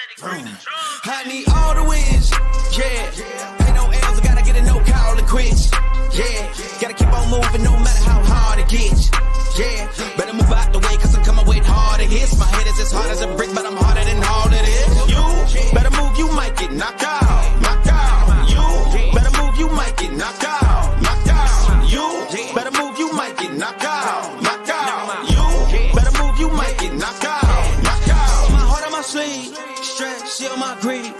I need all the wins, yeah. Ain't no L's, I gotta get a no call and quits, yeah. Gotta keep on moving no matter how hard it gets, yeah. Better move out the way, cause I'm coming with harder hits. My head is as hard as a brick, but I'm harder than all it is. You better move, you might get knocked out, knocked out. You better move, you might get knocked out, knocked out. You better move, you might get knocked out, knocked out. You better move, you might get knocked out, knocked out. My heart on my sleeve, stress, shield my greed.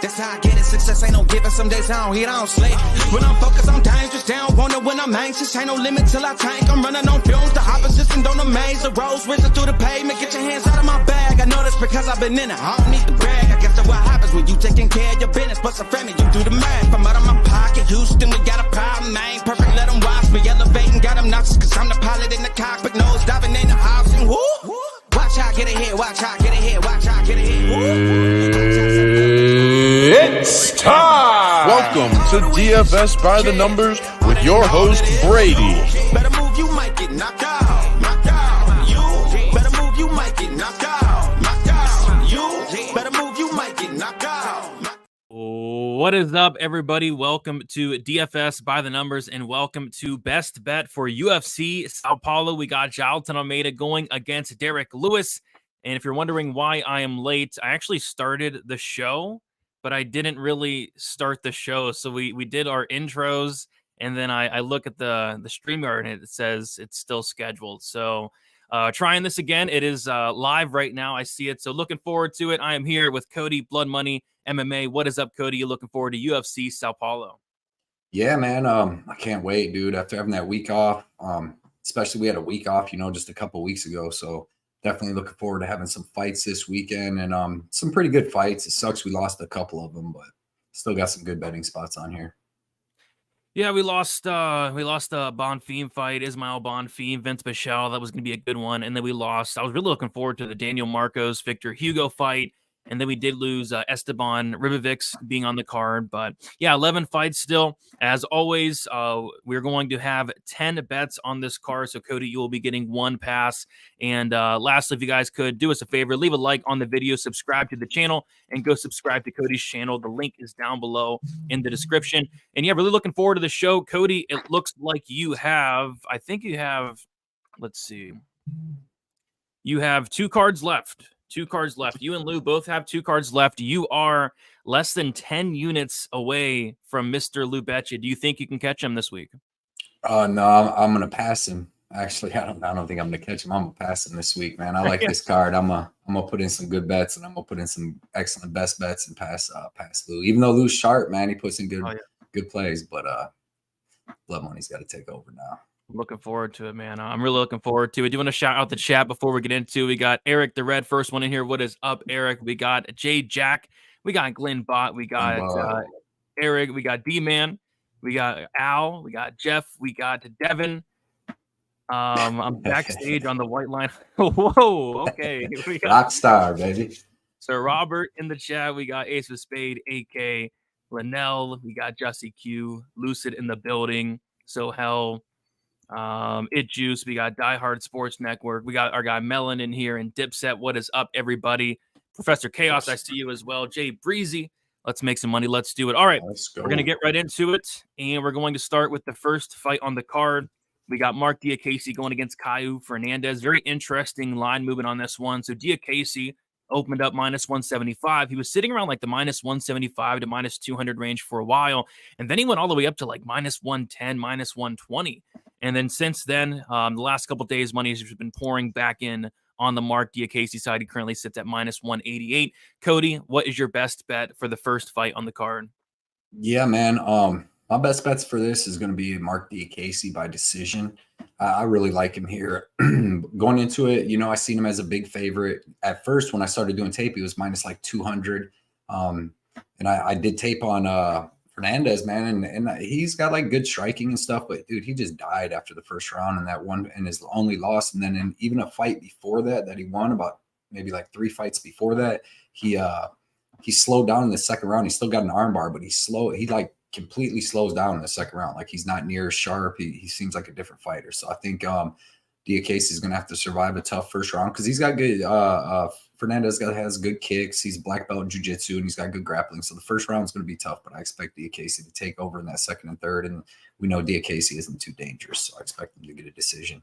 That's how I get it. Success ain't no giving. Some days I don't hit, I don't sleep. When I'm focused on dangerous, they don't wanna when I'm anxious. Ain't no limit till I tank. I'm running on fumes. The opposition don't amaze. The roads whizzing through the pavement. Get your hands out of my bag. I know that's because I've been in it. I don't need to brag. I guess that's what happens when you taking care of your business. But some family, you do the math. I'm out of my pocket. Houston, we got a problem, man. Perfect, let them watch me elevating. Got them nauseous, cause I'm the pilot in the cockpit. Nose diving in the house. And whoo! Watch how I get ahead. Watch how I get ahead. Watch how I get ahead. Woo! It's time! Welcome to DFS by the Numbers with your host, Brady. Better move, you might get knocked out. Knocked out. You better move, you might get knocked out. Knocked out. You better move, you might get knocked out. What is up, everybody? Welcome to DFS by the Numbers and welcome to Best Bet for UFC Sao Paulo. We got Jailton Almeida going against Derrick Lewis. And if you're wondering why I am late, I actually started the show, but I didn't really start the show. So we did our intros, and then I look at the StreamYard, and it says it's still scheduled. So trying this again. It is live right now. I see it. So looking forward to it. I am here with Cody, Blood Money, MMA. What is up, Cody? You looking forward to UFC Sao Paulo? Yeah, man. I can't wait, dude. After having that week off, especially we had a week off, just a couple weeks ago. So definitely looking forward to having some fights this weekend and some pretty good fights. It sucks we lost a couple of them, but still got some good betting spots on here. Yeah, we lost a Bonfim fight, Ismail Bonfim, Vince Michel. That was going to be a good one. And then we lost. I was really looking forward to the Daniel Marcos, Victor Hugo fight. And then we did lose Esteban Ribovics being on the card. But yeah, 11 fights still. As always, we're going to have 10 bets on this card. So, Cody, you will be getting one pass. And lastly, if you guys could do us a favor, leave a like on the video, subscribe to the channel, and go subscribe to Cody's channel. The link is down below in the description. And yeah, really looking forward to the show. Cody, it looks like you have, let's see. You have two cards left. You and Lou both have 2 cards left. You are less than 10 units away from Mr. Lou Betcha. Do you think you can catch him this week? No, I'm going to pass him. Actually, I don't think I'm going to catch him. I'm going to pass him this week, man. I like this card. I'm going to put in some good bets, and I'm going to put in some excellent best bets and pass Lou. Even though Lou's sharp, man, he puts in good plays, but Blood Money's got to take over now. Looking forward to it, man. I'm really looking forward to it. Do you want to shout out the chat before we get into it? We got Eric the Red, first one in here. What is up, Eric? We got Jay Jack. We got Glenn Bott. We got Eric. We got D-Man. We got Al. We got Jeff. We got Devin. I'm backstage on the white line. Whoa, okay. We got Rockstar, baby. Sir Robert in the chat. We got Ace of Spade, AK, Linnell. We got Jesse Q, Lucid in the building. So hell. It Juice, we got Die Hard Sports Network, we got our guy Melon in here, and Dipset. What is up, everybody? Professor Chaos, I see you as well. Jay Breezy, let's make some money. Let's do it. All right, we're gonna get right into it, and we're going to start with the first fight on the card. We got Mark Diakese going against Caio Fernandez. Very interesting line movement on this one. So Diakese opened up minus 175. He was sitting around like the minus 175 to minus 200 range for a while, and then he went all the way up to like minus 110, minus 120. And then since then, the last couple of days, money has just been pouring back in on the Mark Diakese side. He currently sits at minus 188. Cody, what is your best bet for the first fight on the card? Yeah, man. My best bets for this is going to be Mark Diakese by decision. I really like him here. Going into it, I seen him as a big favorite. At first, when I started doing tape, he was minus like 200. And I did tape on Fernandez, man, and he's got like good striking and stuff, but dude, he just died after the first round in that one, and his only loss. And then in even a fight before that he won, about maybe like 3 fights before that, he slowed down in the second round. He still got an armbar, but he like completely slows down in the second round. Like he's not near as sharp. He seems like a different fighter. So I think Diakase is going to have to survive a tough first round because he's got good. Fernandez has good kicks. He's black belt in jiu-jitsu, and he's got good grappling. So the first round is going to be tough, but I expect Diakase to take over in that second and third. And we know Diakase isn't too dangerous, so I expect him to get a decision.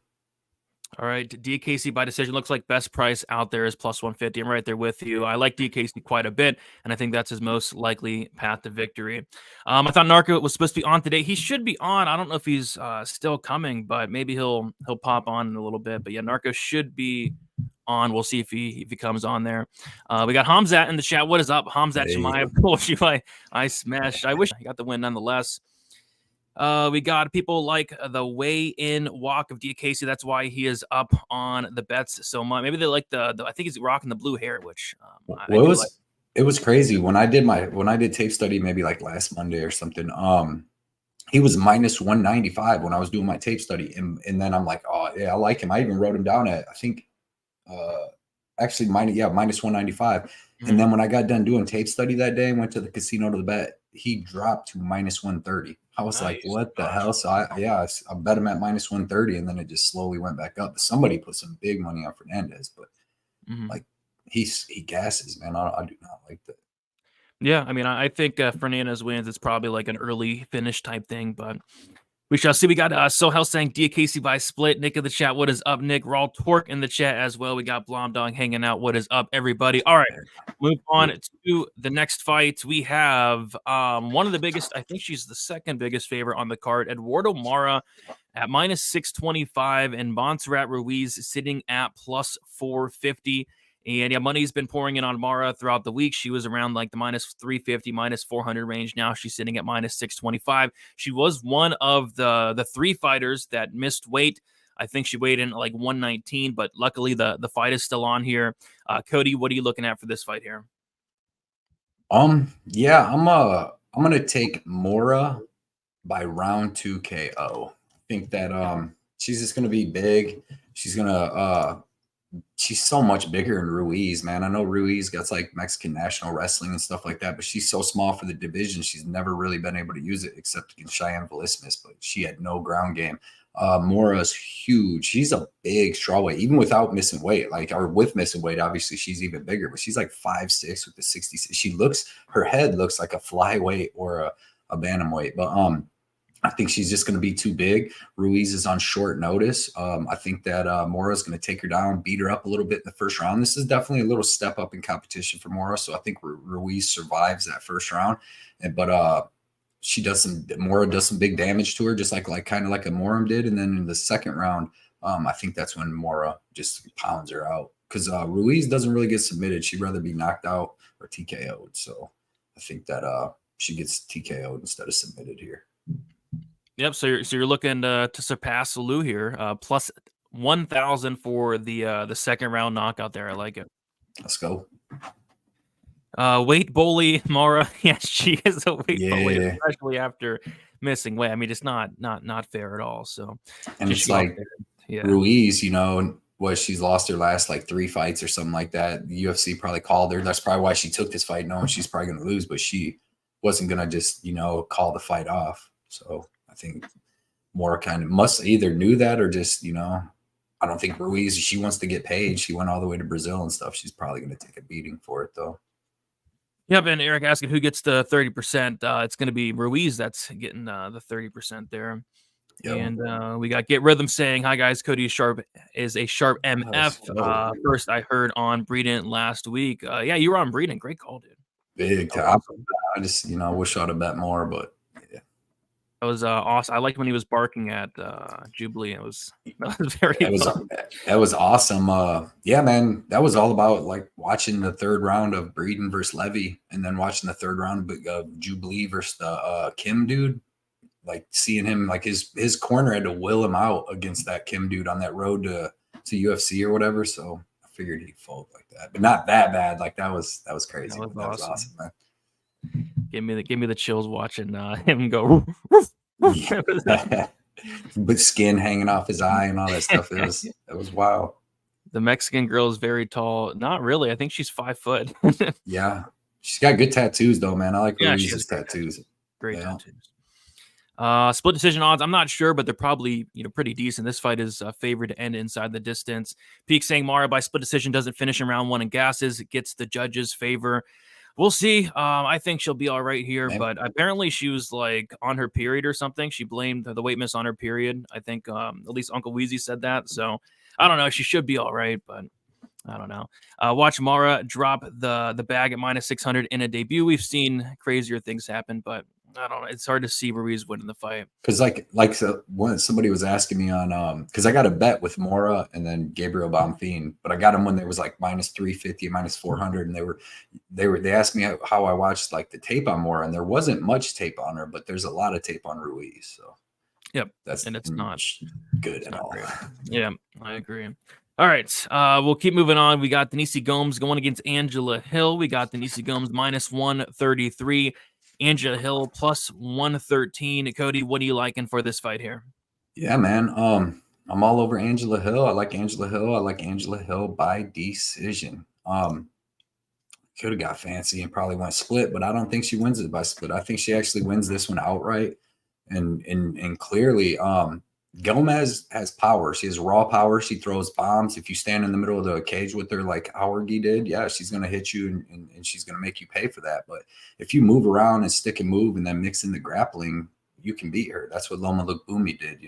All right, Diakase by decision looks like best price out there is plus 150. I'm right there with you. I like Diakase quite a bit, and I think that's his most likely path to victory. I thought Narco was supposed to be on today. He should be on. I don't know if he's still coming, but maybe he'll pop on in a little bit. But yeah, Narco should be on. We'll see if he comes on there. We got Hamzat in the chat. What is up, Hamzat Shemai? Told you I smashed. I wish I got the win nonetheless. We got people like the weigh-in walk of Diakase. That's why he is up on the bets so much. Maybe they like the I think he's rocking the blue hair, which it was crazy when I did tape study maybe like last Monday or something. He was minus 195 when I was doing my tape study, and then I'm like, oh yeah, I like him. I even wrote him down at I think actually minus 195. Mm-hmm. And then when I got done doing tape study that day and went to the casino to bet, he dropped to minus 130. I was like, what the hell? So I bet him at minus 130, and then it just slowly went back up. Somebody put some big money on Fernandez, but like he gasses, man. I do not like that. Yeah, I mean, I think Fernandez wins. It's probably like an early finish type thing, but we shall see. We got Sohel saying Diakase by split. Nick in the chat. What is up, Nick? Raw Torque in the chat as well. We got Blom Dog hanging out. What is up, everybody? All right, move on to the next fight. We have one of the biggest. I think she's the second biggest favorite on the card. Eduardo Mara at minus 625, and Montserrat Ruiz sitting at plus 450. And yeah, money's been pouring in on Mara throughout the week. She was around like the minus 350, minus 400 range. Now she's sitting at minus 625. She was one of the three fighters that missed weight. I think she weighed in at like 119, but luckily the fight is still on here. Cody, what are you looking at for this fight here? Yeah, I'm gonna take Mora by round 2 KO. I think that she's just gonna be big. She's gonna she's so much bigger than Ruiz, man. I know Ruiz got like Mexican national wrestling and stuff like that, but she's so small for the division. She's never really been able to use it except against Cheyenne Velismus, but she had no ground game. Mora's huge. She's a big strawweight, even without missing weight, or with missing weight. Obviously, she's even bigger, but she's like 5'6" with the 66. Her head looks like a flyweight or a bantamweight, but I think she's just going to be too big. Ruiz is on short notice. I think that Mora is going to take her down, beat her up a little bit in the first round. This is definitely a little step up in competition for Mora, so I think Ruiz survives that first round. But Mora does some big damage to her, just like kind of like a Moram did. And then in the second round, I think that's when Mora just pounds her out because Ruiz doesn't really get submitted. She'd rather be knocked out or TKO'd. So I think that she gets TKO'd instead of submitted here. Yep. So you're looking to surpass Lou here, plus 1,000 for the second round knockout there. I like it. Let's go. Weight bully Mara. Yes, she is a weight bully, especially after missing weight. I mean, it's not fair at all. So, and it's like Ruiz, she's lost her last like 3 fights or something like that. The UFC probably called her. That's probably why she took this fight, knowing she's probably going to lose, but she wasn't going to just call the fight off. So I think Mora kind of must either knew that or just I don't think Ruiz. She wants to get paid. She went all the way to Brazil and stuff. She's probably going to take a beating for it though. Yep, and Eric asking who gets the 30%. It's going to be Ruiz that's getting the 30% there. Yep. And we got Get Rhythm saying, hi, guys. Cody is a sharp MF. First, I heard on Breeden last week. Yeah, you were on Breeden. Great call, dude. Big time. I just, wish I'd have bet more, but yeah. That was awesome. I liked when he was barking at Jubilee. That was very that was awesome. Yeah, man, that was all about like watching the third round of Breeden versus Levy, and then watching the third round of Jubilee versus the Kim dude. Like seeing him, like his corner had to will him out against that Kim dude on that road to UFC or whatever. So I figured he'd fold like that, but not that bad. Like that was crazy. That was awesome, man. Give me the chills watching him go. But skin hanging off his eye and all that stuff. It was wild. The Mexican girl is very tall. Not really. I think she's 5 foot. Yeah, she's got good tattoos though, man. I like Ruiz's tattoos. Great tattoos. Split decision odds, I'm not sure, but they're probably pretty decent. This fight is favored to end inside the distance. Peak saying Mara by split decision doesn't finish in round 1 and gasses. It gets the judges' favor. We'll see. I think she'll be all right here, but apparently she was like on her period or something. She blamed the weight miss on her period. I think at least Uncle Weezy said that. So I don't know. She should be all right, but I don't know. Watch Mara drop the bag at -600 in a debut. We've seen crazier things happen, but I don't know. It's hard to see Ruiz winning the fight. Because when somebody was asking me on because I got a bet with Mora and then Gabriel Bonfim, but I got them when there was like -350, -400, and they asked me how I watched like the tape on Mora, and there wasn't much tape on her, but there's a lot of tape on Ruiz. So yep, and it's not good at all. Great. Yeah, I agree. All right, we'll keep moving on. We got Denise Gomes going against Angela Hill. We got Denise Gomes -133. Angela Hill +113. Cody, what are you liking for this fight here? Yeah, man. I'm all over Angela Hill. I like Angela Hill. I like Angela Hill by decision. Could have got fancy and probably went split, but I don't think she wins it by split. I think she actually wins this one outright. And clearly, Gomez has power. She has raw power. She throws bombs. If you stand in the middle of the cage with her like Howardy did, yeah, she's going to hit you and she's going to make you pay for that. But if you move around and stick and move and then mix in the grappling, you can beat her. That's what Loma Lookboonmee did,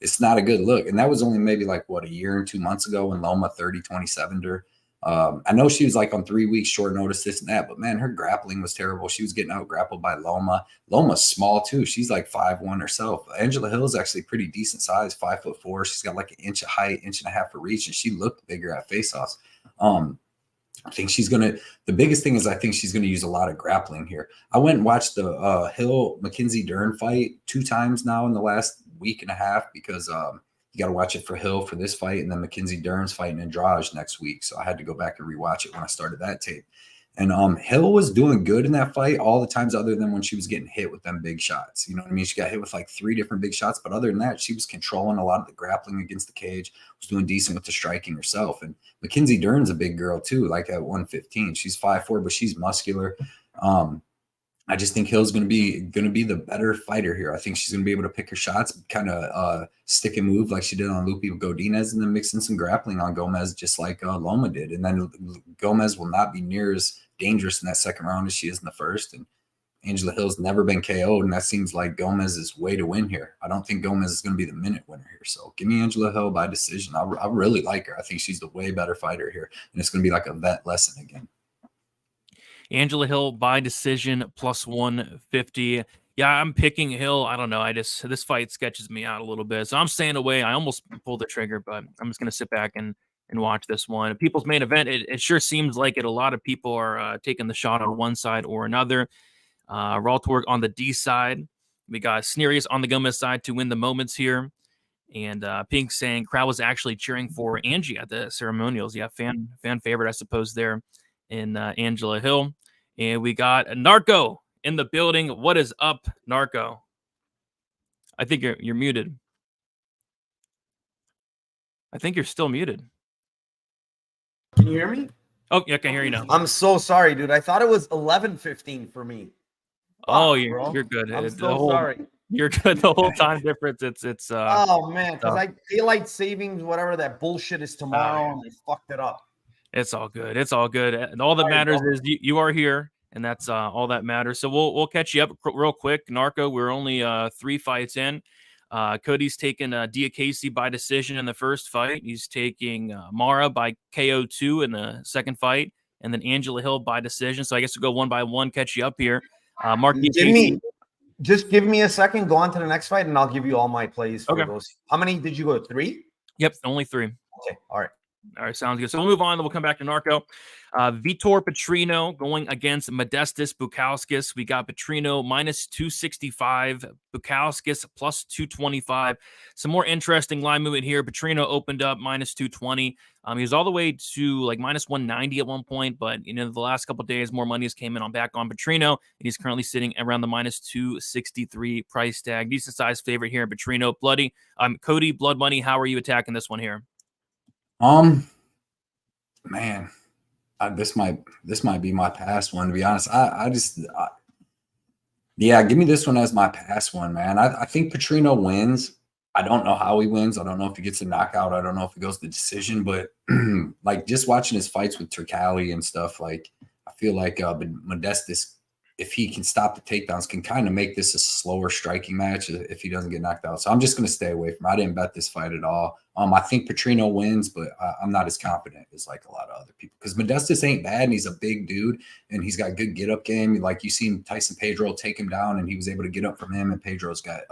It's not a good look. And that was only maybe like, a year and 2 months ago when Loma 30-27'd her. I know she was like on 3 weeks short notice, this and that, but man, her grappling was terrible. She was getting out grappled by Loma. Loma's small too. She's like 5'1" herself. Angela Hill is actually pretty decent size, 5'4". She's got like an inch of height, 1.5 inches of reach, and she looked bigger at face-offs. I think the biggest thing is I think she's gonna use a lot of grappling here. I went and watched the Hill Mackenzie Dern fight 2 times now in the last week and a half because you got to watch it for Hill for this fight, and then Mackenzie Dern's fighting Andrade next week. So I had to go back and rewatch it when I started that tape. And Hill was doing good in that fight all the times other than when she was getting hit with them big shots. You know what I mean? She got hit with like 3 different big shots, but other than that, she was controlling a lot of the grappling against the cage, was doing decent with the striking herself. And Mackenzie Dern's a big girl too, like at 115. She's 5'4", but she's muscular. I just think Hill's going to be the better fighter here. I think she's going to be able to pick her shots, kind of stick and move like she did on Lupi Godinez, and then mix in some grappling on Gomez, just like Loma did. And then Gomez will not be near as dangerous in that second round as she is in the first. And Angela Hill's never been KO'd, and that seems like Gomez's way to win here. I don't think Gomez is going to be the minute winner here. So give me Angela Hill by decision. I really like her. I think she's the way better fighter here, and it's going to be like a vet lesson again. Angela Hill by decision +150. Yeah, I'm picking Hill. I don't know. This fight sketches me out a little bit. So I'm staying away. I almost pulled the trigger, but I'm just going to sit back and watch this one. People's main event, it sure seems like it. A lot of people are taking the shot on one side or another. Raltorg on the D side. We got Snerius on the Gomez side to win the moments here. And Pink saying crowd was actually cheering for Angie at the ceremonials. Yeah, fan favorite, I suppose, there in Angela Hill. And we got Narco in the building. What is up, Narco? I think you're muted. I think you're still muted. Can you hear me? Oh, yeah, I can hear you now. I'm so sorry, dude. I thought it was 11:15 for me. Oh, you're good. I'm so sorry. You're good. The whole time difference. It's oh man, because daylight savings, whatever that bullshit is tomorrow, and they fucked it up. It's all good. It's all good. And all that matters is you are here, and that's all that matters. So we'll catch you up real quick. Narco, we're only 3 fights in. Cody's taking Diakese by decision in the first fight. He's taking Mara by KO2 in the second fight, and then Angela Hill by decision. So I guess we'll go one by one, catch you up here. Mark, just give me a second. Go on to the next fight, and I'll give you all my plays for those. How many did you go? 3? Yep, only 3. Okay, all right. All right, sounds good. So we'll move on. Then we'll come back to Narco. Vitor Petrino going against Modestas Bukauskas. We got Petrino -265, Bukauskas +225. Some more interesting line movement here. Petrino opened up -220. He was all the way to like -190 at one point, but the last couple of days, more money has came in back on Petrino, and he's currently sitting around the -263 price tag. Decent size favorite here in Petrino. Cody, Blood Money, how are you attacking this one here? Man, this might be my past one, to be honest. Yeah, give me this one as my pass one, man. I think Petrino wins. I don't know how he wins. I don't know if he gets a knockout. I don't know if it goes to decision, but like just watching his fights with Turcali and stuff, like I feel like Modestus, if he can stop the takedowns, can kind of make this a slower striking match if he doesn't get knocked out. So I'm just going to stay away from it. I didn't bet this fight at all. I think Petrino wins, but I'm not as confident as like a lot of other people because Modestus ain't bad and he's a big dude and he's got good get up game. Like you seen Tyson Pedro take him down and he was able to get up from him, and Pedro's got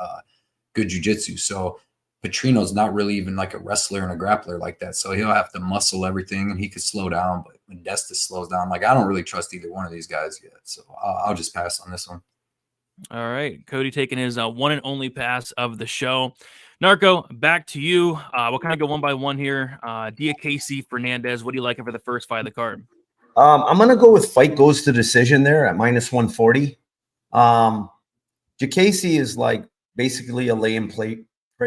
good jiu-jitsu. So Petrino's not really even like a wrestler and a grappler like that. So he'll have to muscle everything and he could slow down, but Modestus slows down. Like I don't really trust either one of these guys yet. So I'll just pass on this one. All right. Cody taking his one and only pass of the show. Narco, back to you. We'll kind of go one by one here. Diakese, Fernandez, what do you like for the first fight of the card? I'm going to go with fight goes to decision there at -140. Diakese is like basically a lay and prey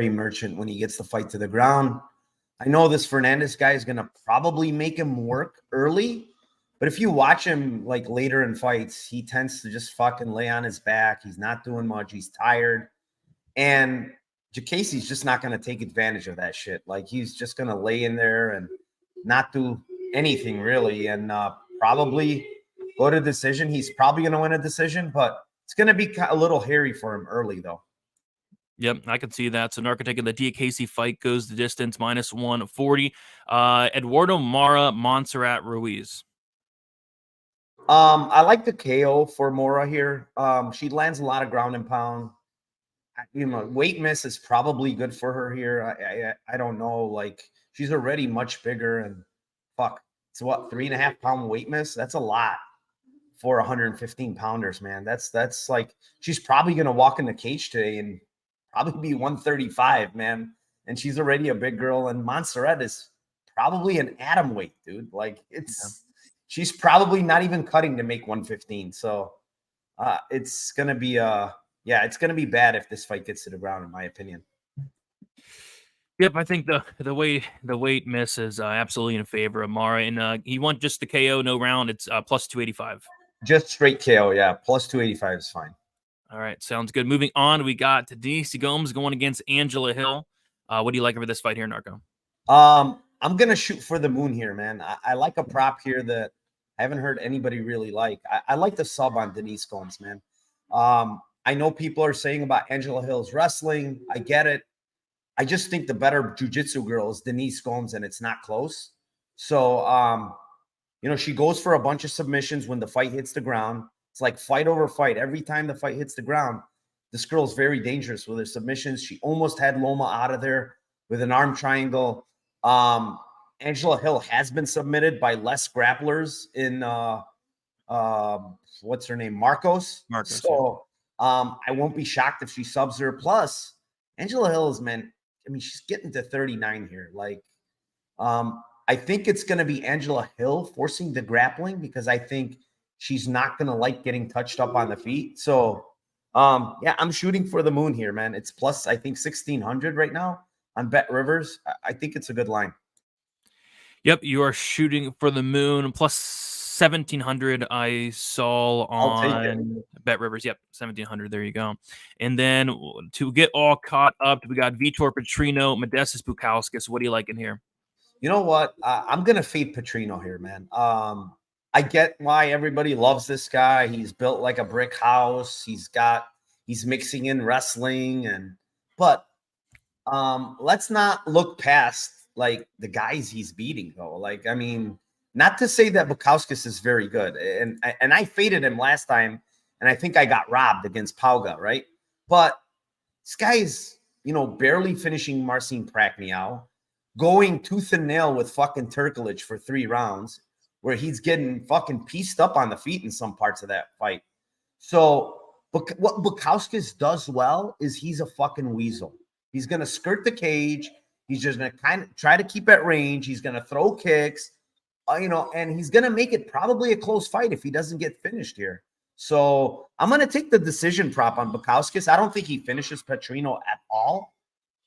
merchant when he gets the fight to the ground. I know this Fernandez guy is going to probably make him work early, but if you watch him like later in fights, he tends to just fucking lay on his back. He's not doing much. He's tired. And Diakese's just not going to take advantage of that shit. Like he's just going to lay in there and not do anything really and probably go to decision. He's probably going to win a decision, but it's going to be a little hairy for him early though. Yep, I can see that. So Narco taking the Diakese fight goes the distance -140. Eduardo Mara, Montserrat Ruiz. I like the KO for Mora here. She lands a lot of ground and pound. You know, weight miss is probably good for her here. I don't know. Like she's already much bigger and fuck. It's what 3.5 pound weight miss. That's a lot for 115 pounders, man. That's like she's probably gonna walk in the cage today and probably be 135, man. And she's already a big girl. And Montserrat is probably an atom weight, dude. Like she's probably not even cutting to make 115. So it's gonna be it's gonna be bad if this fight gets to the ground, in my opinion. Yep, I think the weight miss is absolutely in favor of Mara, and he won just the KO, no round. It's +285. Just straight KO, yeah. +285 is fine. All right, sounds good. Moving on, we got Denise Gomes going against Angela Hill. What do you like over this fight here, Narco? I'm gonna shoot for the moon here, man. I like a prop here that I haven't heard anybody really like. I like the sub on Denise Gomes, man. I know people are saying about Angela Hill's wrestling. I get it. I just think the better jiu-jitsu girl is Denise Gomes, and it's not close. So, she goes for a bunch of submissions when the fight hits the ground. It's like fight over fight. Every time the fight hits the ground, this girl is very dangerous with her submissions. She almost had Loma out of there with an arm triangle. Angela Hill has been submitted by less grapplers in what's her name? Marcos. So I won't be shocked if she subs her. Plus, Angela Hill is, man, I mean, she's getting to 39 here. Like, I think it's going to be Angela Hill forcing the grappling because I think she's not going to like getting touched up on the feet. So, I'm shooting for the moon here, man. It's plus, I think, 1,600 right now on Bet Rivers. I think it's a good line. Yep, you are shooting for the moon plus 1,700. I saw on Bet Rivers. Yep, 1,700. There you go. And then to get all caught up, we got Vitor Petrino, Modestus Bukauskas. What do you like in here? You know what? I'm gonna fade Petrino here, man. I get why everybody loves this guy. He's built like a brick house. He's mixing in wrestling but let's not look past like the guys he's beating though. Like, I mean, not to say that Bukauskas is very good. And I faded him last time, and I think I got robbed against Pauga, right? But this guy's, barely finishing Marcin Prachniow, going tooth and nail with fucking Turklich for 3 rounds, where he's getting fucking pieced up on the feet in some parts of that fight. So what Bukauskas does well is he's a fucking weasel. He's going to skirt the cage. He's just going to kind of try to keep at range. He's going to throw kicks, and he's going to make it probably a close fight if he doesn't get finished here. So I'm going to take the decision prop on Bukauskas. I don't think he finishes Petrino at all,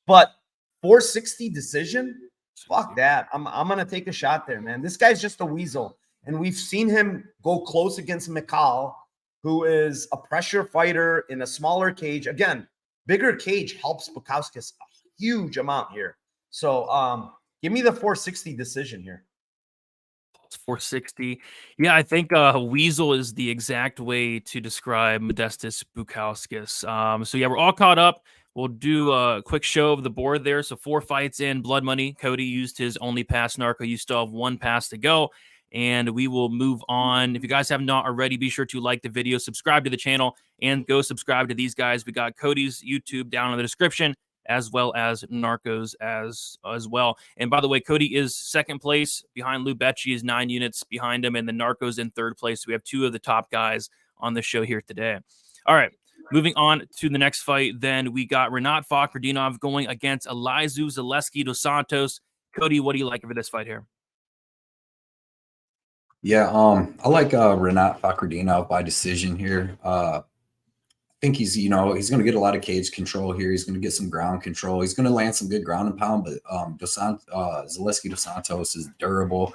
but 460 decision, fuck that. I'm going to take a shot there, man. This guy's just a weasel, and we've seen him go close against McCall who is a pressure fighter in a smaller cage. Again, bigger cage helps Bukauskas a huge amount here. So give me the 460 decision here. It's 460. Yeah, I think Weasel is the exact way to describe Modestas Bukauskas. So yeah, we're all caught up. We'll do a quick show of the board there. So 4 fights in, blood money. Cody used his only pass. Narco, you still have 1 pass to go. And we will move on. If you guys have not already, be sure to like the video, subscribe to the channel, and go subscribe to these guys. We got Cody's YouTube down in the description, as well as Narcos as well. And by the way, Cody is second place behind Lou Becci, is 9 units behind him, and the Narcos in third place. So we have 2 of the top guys on the show here today. All right, moving on to the next fight. Then we got Rinat Fakhretdinov going against Elizeu Zaleski dos Santos. Cody, what do you like for this fight here? Yeah, I like Rinat Fakhretdinov by decision here. I think he's going to get a lot of cage control here. He's going to get some ground control. He's going to land some good ground and pound, but Zaleski dos Santos is durable,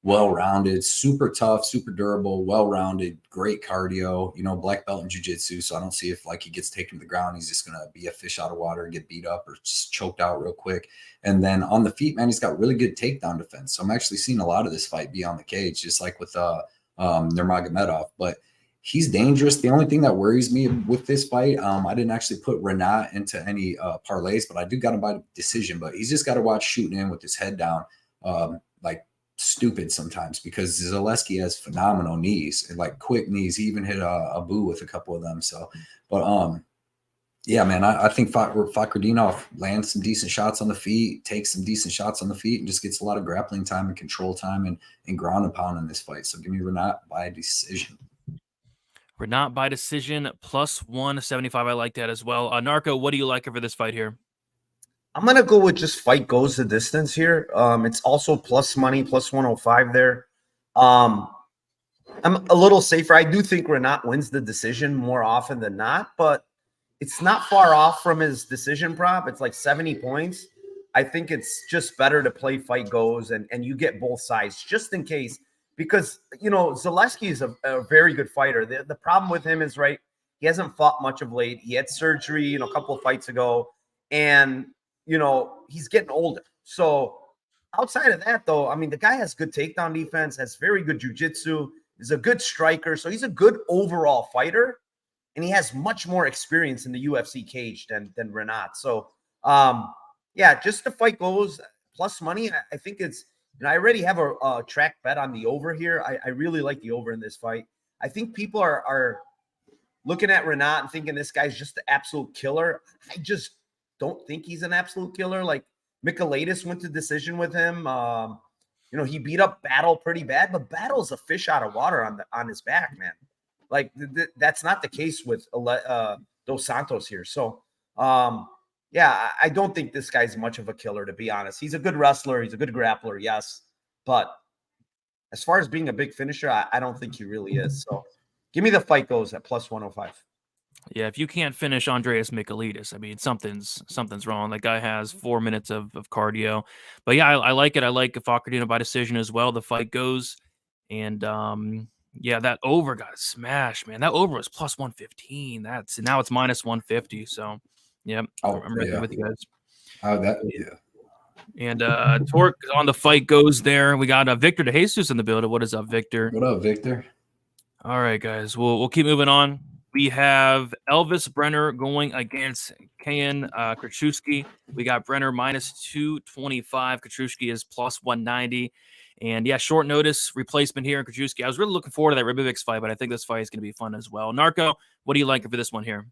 well-rounded, super tough, super durable, well-rounded, great cardio, black belt in jiu-jitsu. So I don't see if he gets taken to the ground, he's just going to be a fish out of water, get beat up or just choked out real quick. And then on the feet, man, he's got really good takedown defense. So I'm actually seeing a lot of this fight be on the cage, just like with Magomedov. But he's dangerous. The only thing that worries me with this fight, I didn't actually put Rinat into any parlays, but I do got him by decision. But he's just got to watch shooting in with his head down, stupid sometimes, because Zaleski has phenomenal knees, and quick knees. He even hit a boo with a couple of them. So, but yeah, man, I think Fakhretdinov lands some decent shots on the feet, takes some decent shots on the feet, and just gets a lot of grappling time and control time and ground and pound in this fight. So give me Rinat by decision. Rinat by decision plus 175. I like that as well. Narco, what do you like for this fight here? I'm going to go with just fight goes the distance here. It's also plus money, plus 105 there. I'm a little safer. I do think Rinat wins the decision more often than not, but it's not far off from his decision prop. It's like 70 points. I think it's just better to play fight goes and you get both sides just in case, because, Zaleski is a very good fighter. The problem with him is, he hasn't fought much of late. He had surgery, a couple of fights ago, and he's getting older. So outside of that, though, the guy has good takedown defense, has very good jiu-jitsu, is a good striker. So he's a good overall fighter, and he has much more experience in the UFC cage than Rinat. So, yeah, just the fight goes plus money. I think it's, I already have a track bet on the over here. I really like the over in this fight. I think people are looking at Rinat and thinking this guy's just the absolute killer. I just don't think he's an absolute killer. Michailidis went to decision with him. He beat up Battle pretty bad, but Battle's a fish out of water on his back, man. That's not the case with Dos Santos here. So, yeah, I don't think this guy's much of a killer, to be honest. He's a good wrestler. He's a good grappler, yes. But as far as being a big finisher, I don't think he really is. So give me the fight goes at plus 105. Yeah, if you can't finish Andreas Michailidis, something's wrong. That guy has 4 minutes of cardio. But yeah, I like it. I like Fakhretdinov by decision as well. The fight goes. And yeah, that over got smashed, man. That over was plus 115. Now it's minus 150. So yeah, I'm right there with you guys. And Torque on the fight goes there. We got Victor De Jesus in the building. What is up, Victor? What up, Victor? All right, guys. We'll keep moving on. We have Elvis Brener going against Ken Krzyzewski. We got Brener minus 225. Krzyzewski is plus 190. And yeah, short notice replacement here in Krzyzewski. I was really looking forward to that Ribovics fight, but I think this fight is going to be fun as well. Narco, what do you like for this one here?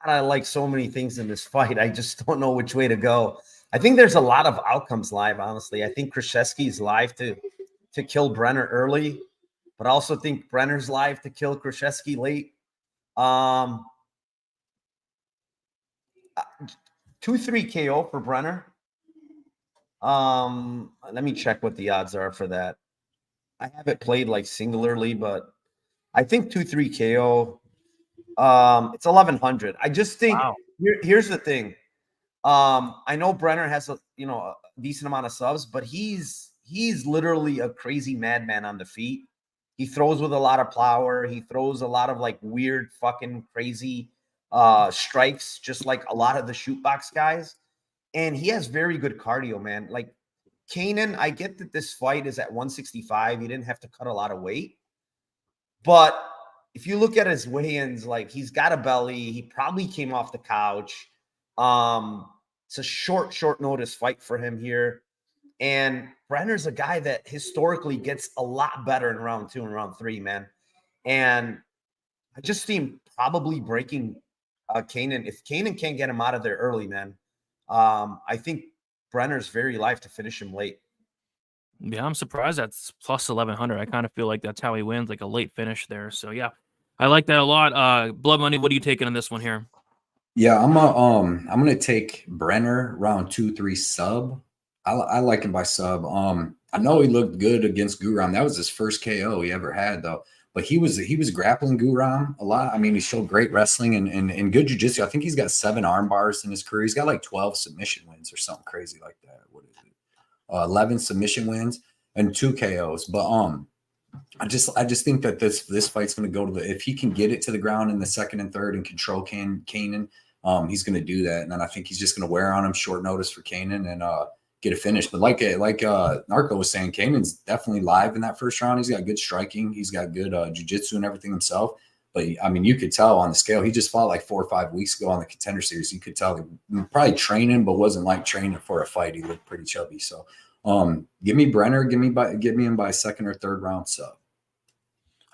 God, I like so many things in this fight. I just don't know which way to go. I think there's a lot of outcomes live, honestly. I think Krzyzewski is live to kill Brener early, but I also think Brenner's live to kill Krzyzewski late. 2-3 KO for Brener. Let me check what the odds are for that. I have it played singularly, but I think 2-3 KO. It's 1,100. I just think here's the thing. I know Brener has a decent amount of subs, but he's literally a crazy madman on the feet. He throws with a lot of power. He throws a lot of like weird, fucking crazy strikes, just like a lot of the shoot box guys. And he has very good cardio, man. Like Kanan, I get that this fight is at 165. He didn't have to cut a lot of weight. But if you look at his weigh-ins, like he's got a belly. He probably came off the couch. It's a short notice fight for him here. And Brener's a guy that historically gets a lot better in round 2 and round 3, man. And I just see him probably breaking Kanan. If Kanan can't get him out of there early, man, I think Brener's very live to finish him late. Yeah, I'm surprised that's plus 1100. I kind of feel like that's how he wins, like a late finish there. So yeah, I like that a lot. Blood Money, what are you taking on this one here? Yeah, I'm gonna take Brener round 2-3 sub. I like him by sub. I know he looked good against Guram. That was his first KO he ever had, though. But he was grappling Guram a lot. I mean, he showed great wrestling and good jiu-jitsu. I think he's got 7 arm bars in his career. He's got like 12 submission wins or something crazy like that. What is it? 11 submission wins and 2 KOs. But I just think that this fight's going to go to the, if he can get it to the ground in the second and third and control Kanan, he's going to do that. And then I think he's just going to wear on him short notice for Kanan and get a finish. But like Narco was saying, Kanan's definitely live in that first round. He's got good striking. He's got good jiu-jitsu and everything himself. But, I mean, you could tell on the scale. He just fought like 4 or 5 weeks ago on the Contender Series. You could tell he probably training, but wasn't like training for a fight. He looked pretty chubby. So give me Brener. Give me him by second or third round sub.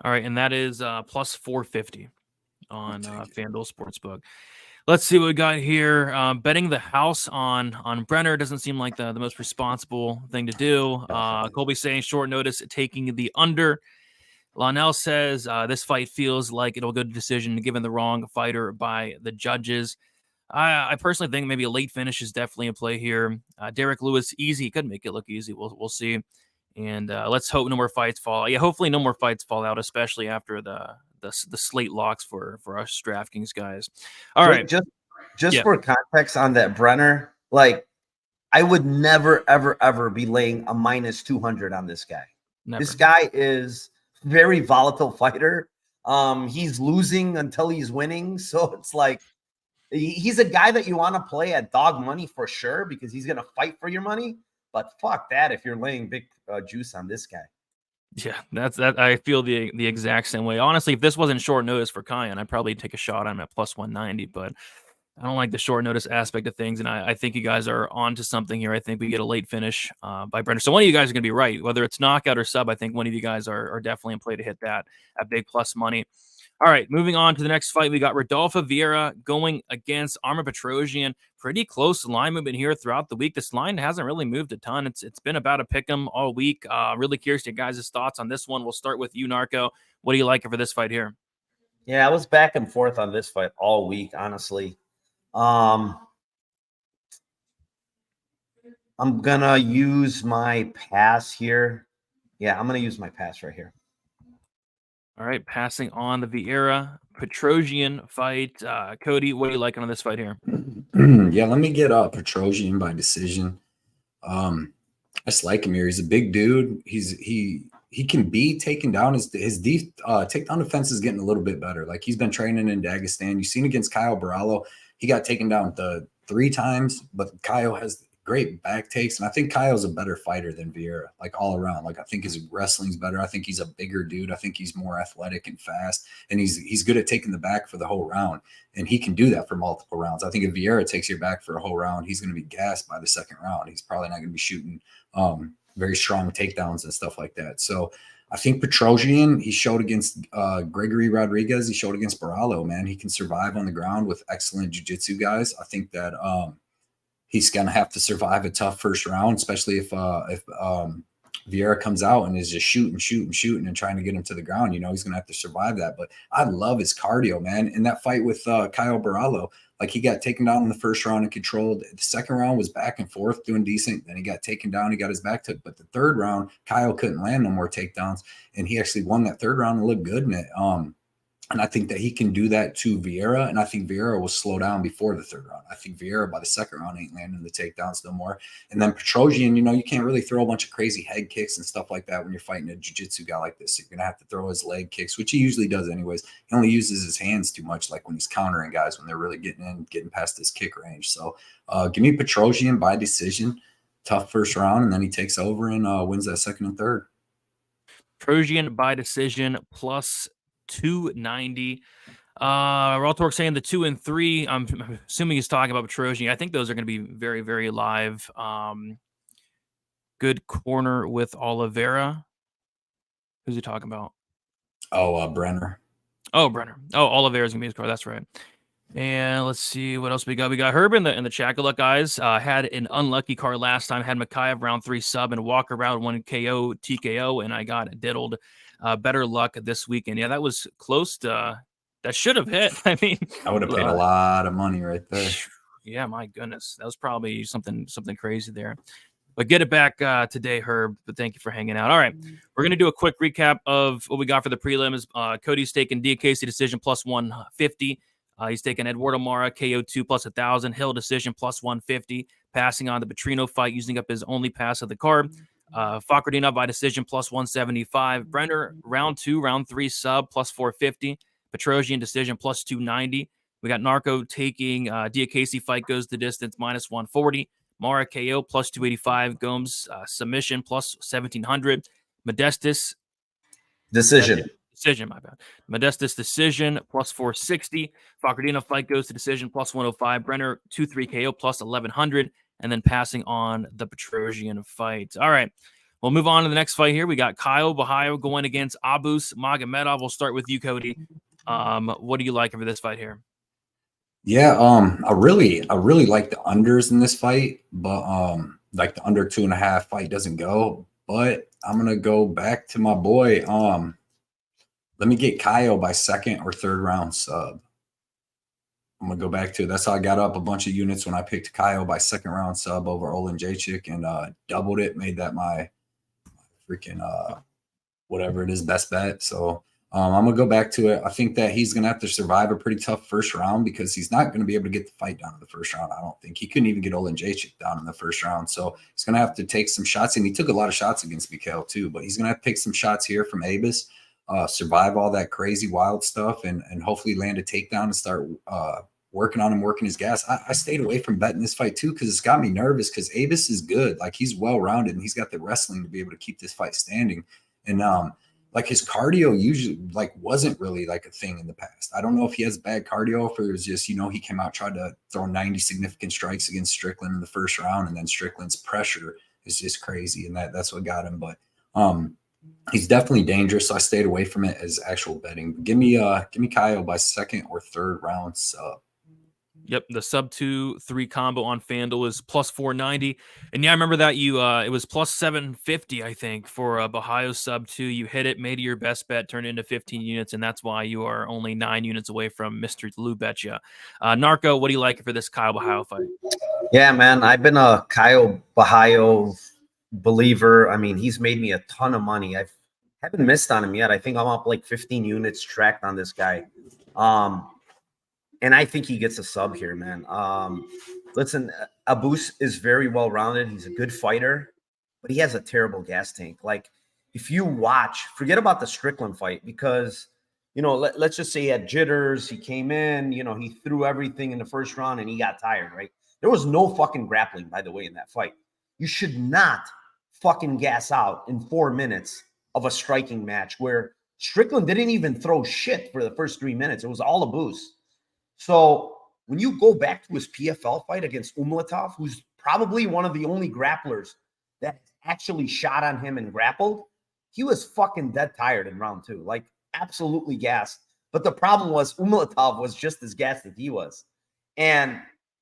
All right, and that is plus 450 on FanDuel Sportsbook. Let's see what we got here. Betting the house on Brener doesn't seem like the most responsible thing to do. Colby saying short notice, taking the under. Lonell says this fight feels like it'll go to decision given the wrong fighter by the judges. I personally think maybe a late finish is definitely in play here. Derrick Lewis, easy. He could make it look easy. We'll see. And let's hope no more fights fall. Yeah, hopefully no more fights fall out, especially after the slate locks for us DraftKings guys. All right. Just for context on that Brener, like I would never, ever be laying a minus 200 on this guy. Never. This guy is very volatile fighter. He's losing until he's winning. So it's like, he's a guy that you want to play at dog money for sure, because he's going to fight for your money. But fuck that if you're laying big juice on this guy. Yeah, that's that. I feel the exact same way. Honestly, if this wasn't short notice for Kyan, I'd probably take a shot on him at plus 190. But I don't like the short notice aspect of things, and I think you guys are onto something here. I think we get a late finish by Brener. So one of you guys are going to be right, whether it's knockout or sub. I think one of you guys are definitely in play to hit that at big plus money. All right, moving on to the next fight. We got Rodolfo Vieira going against Armen Petrosian. Pretty close line movement here throughout the week. This line hasn't really moved a ton. It's been about a pick 'em all week. Really curious to your guys' thoughts on this one. We'll start with you, Narco. What do you like for this fight here? Yeah, I was back and forth on this fight all week, honestly. I'm gonna use my pass here. Yeah, I'm gonna use my pass right here. All right, passing on the Vieira Petrosian fight. Cody, what do you like on this fight here? Yeah, let me get Petrosian by decision. I just like him here. He's a big dude. He can be taken down. His takedown defense is getting a little bit better. Like he's been training in Dagestan. You've seen against Kyle Barallo. He got taken down 3 times, but Kyle has great back takes. And I think Kyle's a better fighter than Vieira, like all around. Like I think his wrestling's better. I think he's a bigger dude. I think he's more athletic and fast. And he's good at taking the back for the whole round. And he can do that for multiple rounds. I think if Vieira takes your back for a whole round, he's going to be gassed by the second round. He's probably not going to be shooting very strong takedowns and stuff like that. So I think Petrosian, he showed against Gregory Rodriguez. He showed against Barallo, man. He can survive on the ground with excellent jiu-jitsu guys. I think that he's going to have to survive a tough first round, especially if Vieira comes out and is just shooting and trying to get him to the ground. You know, he's going to have to survive that. But I love his cardio, man. In that fight with Kyle Barallo, like he got taken down in the first round and controlled. The second round was back and forth doing decent. Then he got taken down. He got his back took. But the third round, Kyle couldn't land no more takedowns. And he actually won that third round and looked good in it. And I think that he can do that to Vieira. And I think Vieira will slow down before the third round. I think Vieira by the second round ain't landing the takedowns no more. And then Petrosian, you can't really throw a bunch of crazy head kicks and stuff like that when you're fighting a jiu-jitsu guy like this. You're going to have to throw his leg kicks, which he usually does anyways. He only uses his hands too much, like when he's countering guys, when they're really getting past this kick range. So give me Petrosian by decision, tough first round, and then he takes over and wins that second and third. Petrosian by decision plus 290. Raltork saying the 2 and 3. I'm assuming he's talking about Petrosian. I think those are going to be very, very live. Good corner with Oliveira. Who's he talking about? Oh, Brener. Oh, Brener. Oh, Oliveira's going to be his car. That's right. And let's see what else we got. We got Herb in the Chakaluk guys. Had an unlucky car last time. Had Mikhaev round 3 sub and Walker round 1 KO, TKO, and I got diddled. Better luck this weekend. Yeah, that was close to that should have hit. I mean, I would have paid a lot of money right there. Yeah, my goodness. That was probably something crazy there. But get it back today, Herb. But thank you for hanging out. All right. We're going to do a quick recap of what we got for the prelims. Cody's taking Diakese decision plus 150. He's taking Eduardo Mara, KO2 plus 1,000. Hill decision plus 150. Passing on the Petrino fight, using up his only pass of the card. Fakhretdinov by decision plus 175. Brener round 2, round 3 sub plus 450. Petrosian decision plus 290. We got Narco taking Diakese fight goes the distance minus 140. Mara KO plus 285. Gomes submission plus 1,700. Modestus decision. My bad. Modestus decision plus 460. Fakhretdinov fight goes to decision plus 105. Brener 2-3 KO plus 1,100. And then passing on the Petrosian fight. All right. We'll move on to the next fight here. We got Kyle Bahio going against Abus Magomedov. We'll start with you, Cody. What do you like for this fight here? Yeah, I really like the unders in this fight, but like the under 2.5 fight doesn't go. But I'm gonna go back to my boy. Let me get Kyle by second or third round sub. I'm gonna go back to it. That's how I got up a bunch of units when I picked Kyle by second round sub over Olin Jacek and doubled it, made that my freaking whatever it is, best bet. So I'm gonna go back to it. I think that he's gonna have to survive a pretty tough first round because he's not gonna be able to get the fight down in the first round. I don't think he couldn't even get Olin Jacek down in the first round. So he's gonna have to take some shots, and he took a lot of shots against Mikhail too. But he's gonna have to take some shots here from Abus, survive all that crazy wild stuff, and hopefully land a takedown and start working on him, working his gas. I stayed away from betting this fight too because it's got me nervous because Abus is good. Like, he's well-rounded and he's got the wrestling to be able to keep this fight standing. And like, his cardio usually wasn't really like a thing in the past. I don't know if he has bad cardio, if it was just, he came out, tried to throw 90 significant strikes against Strickland in the first round, and then Strickland's pressure is just crazy, and that's what got him. But he's definitely dangerous, so I stayed away from it as actual betting. Give me Kyle by second or third round sub. Yep, the sub 2-3 combo on FanDuel is plus 490, and yeah, I remember that it was plus 750, I think, for a Bahio sub 2. You hit it, made it your best bet, turned it into 15 units, and that's why you are only 9 units away from Mr. Lou Betcha. Narco, what do you like for this Kyle Bahio fight? Yeah, man, I've been a Kyle Bahio believer. I mean, he's made me a ton of money. I haven't missed on him yet. I think I'm up like 15 units tracked on this guy. And I think he gets a sub here, man. Listen, Abus is very well-rounded. He's a good fighter, but he has a terrible gas tank. Like, if you watch, forget about the Strickland fight because, let's just say he had jitters. He came in, he threw everything in the first round and he got tired, right? There was no fucking grappling, by the way, in that fight. You should not fucking gas out in 4 minutes of a striking match where Strickland didn't even throw shit for the first 3 minutes. It was all Abus. So when you go back to his PFL fight against Umlatov, who's probably one of the only grapplers that actually shot on him and grappled, he was fucking dead tired in round 2, like absolutely gassed. But the problem was Umlatov was just as gassed as he was. And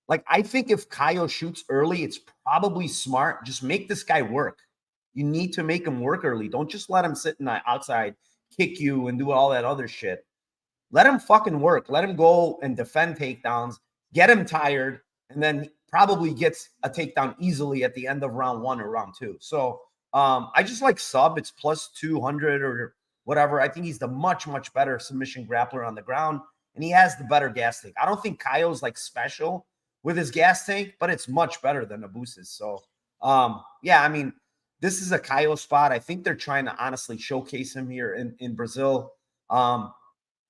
like, I think if Kyle shoots early, it's probably smart. Just make this guy work. You need to make him work early. Don't just let him sit in the outside, kick you, and do all that other shit. Let him fucking work. Let him go and defend takedowns, get him tired, and then probably gets a takedown easily at the end of round 1 or round 2. So I just like sub. It's plus 200 or whatever. I think he's the much, much better submission grappler on the ground, and he has the better gas tank. I don't think Caio's like special with his gas tank, but it's much better than Abus's. So, yeah, I mean, this is a Caio spot. I think they're trying to honestly showcase him here in Brazil.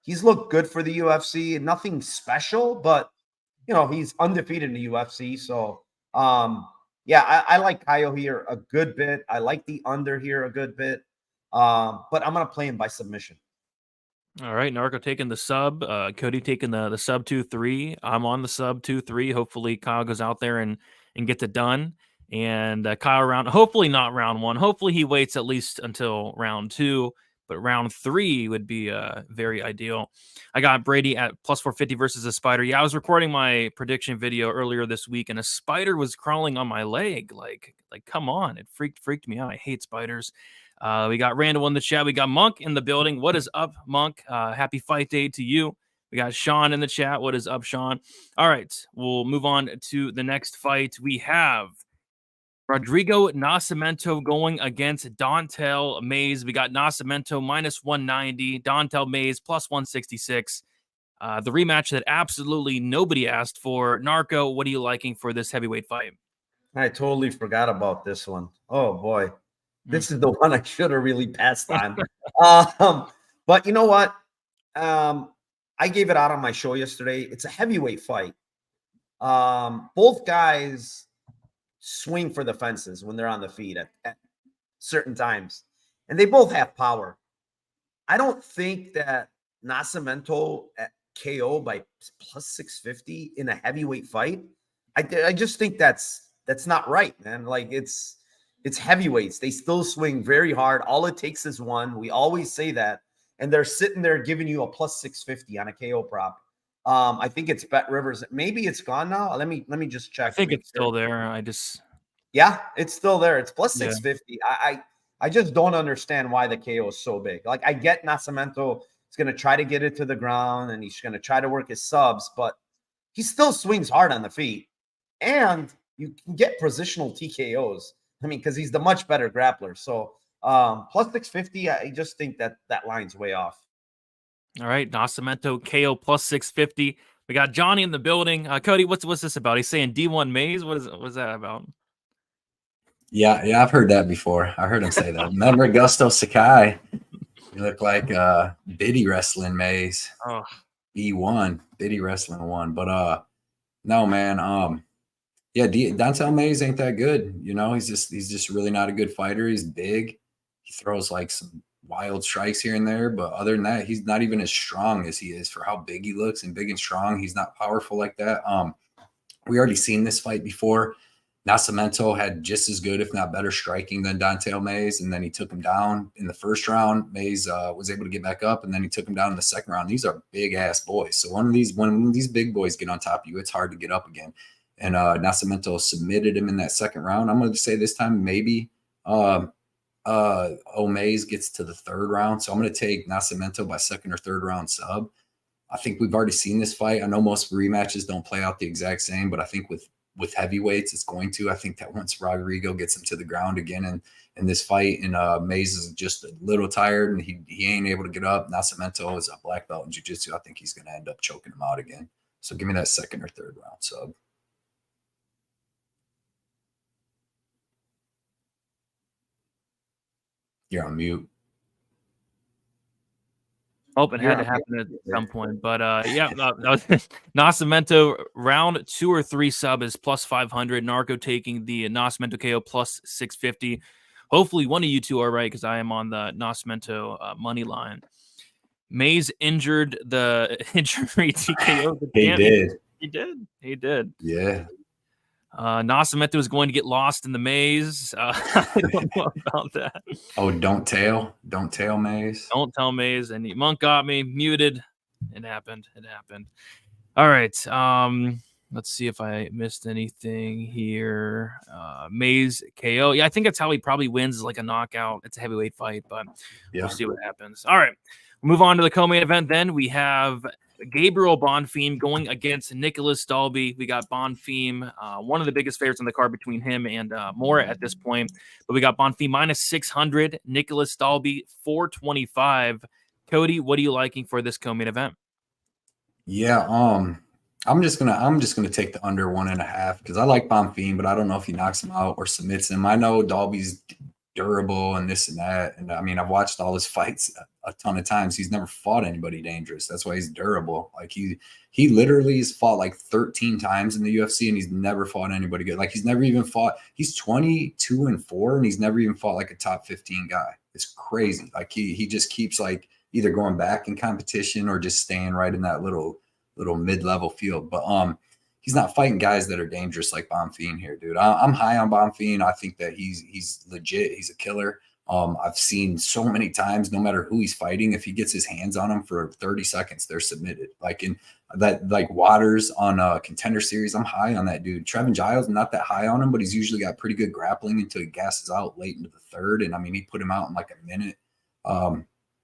He's looked good for the UFC, nothing special, but you know, he's undefeated in the UFC. So, yeah, I like Caio here a good bit. I like the under here a good bit. But I'm going to play him by submission. All right, Narco taking the sub, Cody taking the sub 2-3. I'm on the sub 2-3. Hopefully Kyle goes out there and gets it done. And Kyle hopefully not round 1. Hopefully he waits at least until round 2, but round 3 would be very ideal. I got Brady at plus 450 versus a spider. Yeah, I was recording my prediction video earlier this week, and a spider was crawling on my leg. Like come on, it freaked me out. I hate spiders. We got Randall in the chat. We got Monk in the building. What is up, Monk? Happy fight day to you. We got Sean in the chat. What is up, Sean? All right, we'll move on to the next fight. We have Rodrigo Nascimento going against Don'Tale Mayes. We got Nascimento minus 190, Don'Tale Mayes plus 166. The rematch that absolutely nobody asked for. Narco, what are you liking for this heavyweight fight? I totally forgot about this one. Oh, boy. This is the one I should have really passed on. But you know what? I gave it out on my show yesterday. It's a heavyweight fight. Both guys swing for the fences when they're on the feet at certain times, and they both have power. I don't think that Nascimento at KO by plus 650 in a heavyweight fight. I just think that's not right, man. Like it's heavyweights. They still swing very hard. All it takes is one. We always say that, and they're sitting there giving you a plus 650 on a KO prop. I think it's Bet Rivers. Maybe it's gone now. Let me just check. I think it's still there. Yeah, it's still there. It's plus 650. I just don't understand why the KO is so big. Like I get Nascimento is going to try to get it to the ground and he's going to try to work his subs, but he still swings hard on the feet. And you can get positional TKOs. I mean, because he's the much better grappler. So plus 650, I just think that line's way off. All right, Nascimento KO plus 650. We got Johnny in the building. Cody, what's this about? He's saying D1 Mays. What is that about? Yeah, I've heard that before. I heard him say that. Remember Gusto Sakai? You look like Biddy Wrestling Mays. Oh, E1, Biddy Wrestling 1. But no, man. Yeah, Don'Tale Mayes ain't that good. You know, he's just really not a good fighter. He's big. He throws like some wild strikes here and there, but other than that, he's not even as strong as he is for how big he looks and big and strong. He's not powerful like that. We already seen this fight before. Nascimento had just as good, if not better, striking than Don'Tale Mayes, and then he took him down in the first round. Mayes was able to get back up, and then he took him down in the second round. These are big ass boys. So when these big boys get on top of you, it's hard to get up again. And Nascimento submitted him in that second round. I'm going to say this time maybe Mayes gets to the third round. So I'm going to take Nascimento by second or third round sub. I think we've already seen this fight. I know most rematches don't play out the exact same, but I think with heavyweights, it's going to. I think that once Rodrigo gets him to the ground again in this fight, and Mayes is just a little tired and he ain't able to get up. Nascimento is a black belt in jiu-jitsu. I think he's going to end up choking him out again. So give me that second or third round sub. You're on mute. Oh, it had to happen at some point. But yeah, Nascimento round 2 or 3 sub is plus 500. Narco taking the Nascimento KO plus 650. Hopefully one of you two are right because I am on the Nascimento money line. Mays injured the injury TKO. He did. Yeah. Nascimento is going to get lost in the maze. I don't know about that. Oh, don't tell Mays. Don't tell Mays. And Monk got me muted. It happened. All right. Let's see if I missed anything here. Mays KO. Yeah, I think that's how he probably wins, like a knockout. It's a heavyweight fight, but we'll see what happens. All right. We'll move on to the co-main event then. We have Gabriel Bonfim going against Nicholas Dalby. We got Bonfim, one of the biggest favorites on the card between him and Moore at this point. But we got Bonfim minus 600, Nicholas Dalby 425. Cody, what are you liking for this co-main event? Yeah, I'm just gonna take the under 1.5 because I like Bonfim, but I don't know if he knocks him out or submits him. I know Dalby's durable and this and that, and I mean I've watched all his fights a ton of times. He's never fought anybody dangerous. That's why he's durable. Like he literally has fought like 13 times in the UFC and he's never fought anybody good. Like he's never even fought. He's 22-4 and he's never even fought like a top 15 guy. It's crazy. Like he just keeps like either going back in competition or just staying right in that little mid-level field. But he's not fighting guys that are dangerous like Bonfim here, dude. I'm high on Bonfim. I think that he's legit. He's a killer. I've seen so many times, no matter who he's fighting, if he gets his hands on them for 30 seconds, they're submitted. Like in that, like Waters on a Contender Series, I'm high on that dude. Trevin Giles, not that high on him, but he's usually got pretty good grappling until he gasses out late into the third. And I mean, he put him out in like a minute.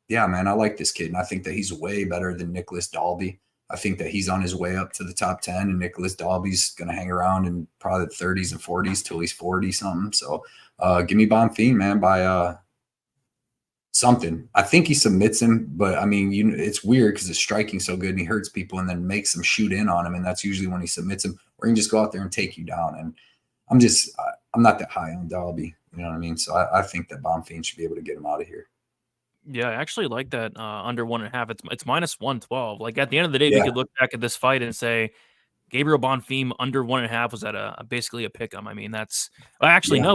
Yeah, man, I like this kid, and I think that he's way better than Nicholas Dalby. I think that he's on his way up to the top 10, and Nicholas Dalby's going to hang around in probably the 30s and 40s till he's 40-something. So give me Bonfim, man, by something. I think he submits him, but, I mean, it's weird because his striking's so good, and he hurts people and then makes them shoot in on him, and that's usually when he submits him, or he can just go out there and take you down. And I'm not that high on Dalby, you know what I mean? So I think that Bonfim should be able to get him out of here. Yeah, I actually like that under 1.5. It's minus 112. Like at the end of the day, we could look back at this fight and say Gabriel Bonfim under 1.5 was at basically a pick'em. I mean, no,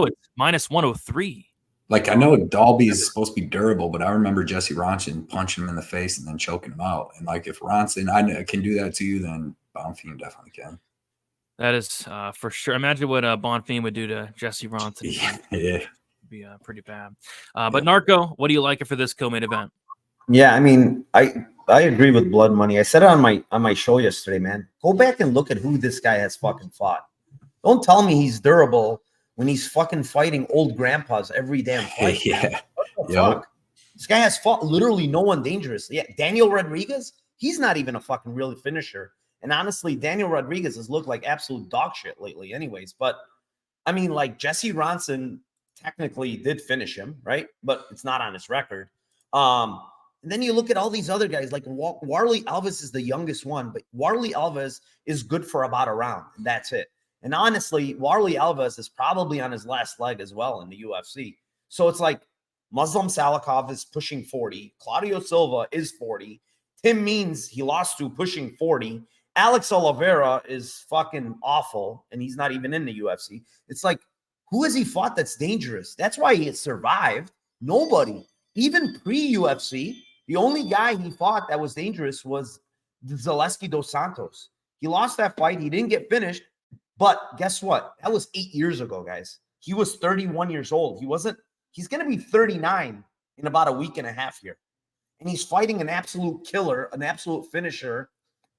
it's minus 103. Like I know Dalby is supposed to be durable, but I remember Jesse Ronson punching him in the face and then choking him out. And like if Ronson I can do that to you, then Bonfim definitely can. That is for sure. Imagine what Bonfim would do to Jesse Ronson. Yeah. Be pretty bad. But Narco, what do you like it for this co-main event? Yeah, I mean, I agree with Blood Money. I said it on my show yesterday, man. Go back and look at who this guy has fucking fought. Don't tell me he's durable when he's fucking fighting old grandpas every damn fight. Yeah. What the fuck? This guy has fought literally no one dangerous. Yeah, Daniel Rodriguez, he's not even a fucking real finisher. And honestly, Daniel Rodriguez has looked like absolute dog shit lately anyways. But, I mean, like Jesse Ronson technically did finish him, right? But it's not on his record. And then you look at all these other guys, like Warlley Alves is the youngest one, but Warlley Alves is good for about a round, and that's it. And honestly, Warlley Alves is probably on his last leg as well in the UFC. So it's like Muslim Salikov is pushing 40. Claudio Silva is 40. Tim Means, he lost to, pushing 40. Alex Oliveira is fucking awful, and he's not even in the UFC. It's like, who has he fought that's dangerous? That's why he has survived. Nobody. Even pre-UFC, the only guy he fought that was dangerous was Zaleski dos Santos. He lost that fight. He didn't get finished. But guess what? That was 8 years ago, guys. He was 31 years old. He's going to be 39 in about a week and a half here. And he's fighting an absolute killer, an absolute finisher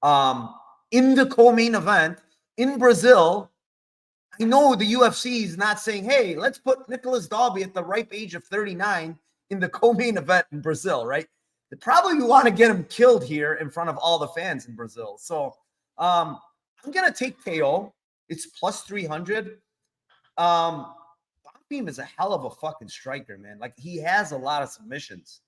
in the co-main event in Brazil. I know the UFC is not saying, hey, let's put Nicholas Dalby at the ripe age of 39 in the co-main event in Brazil, right? They probably want to get him killed here in front of all the fans in Brazil. So I'm going to take KO. It's plus 300. Bonfim is a hell of a fucking striker, man. Like, he has a lot of submissions.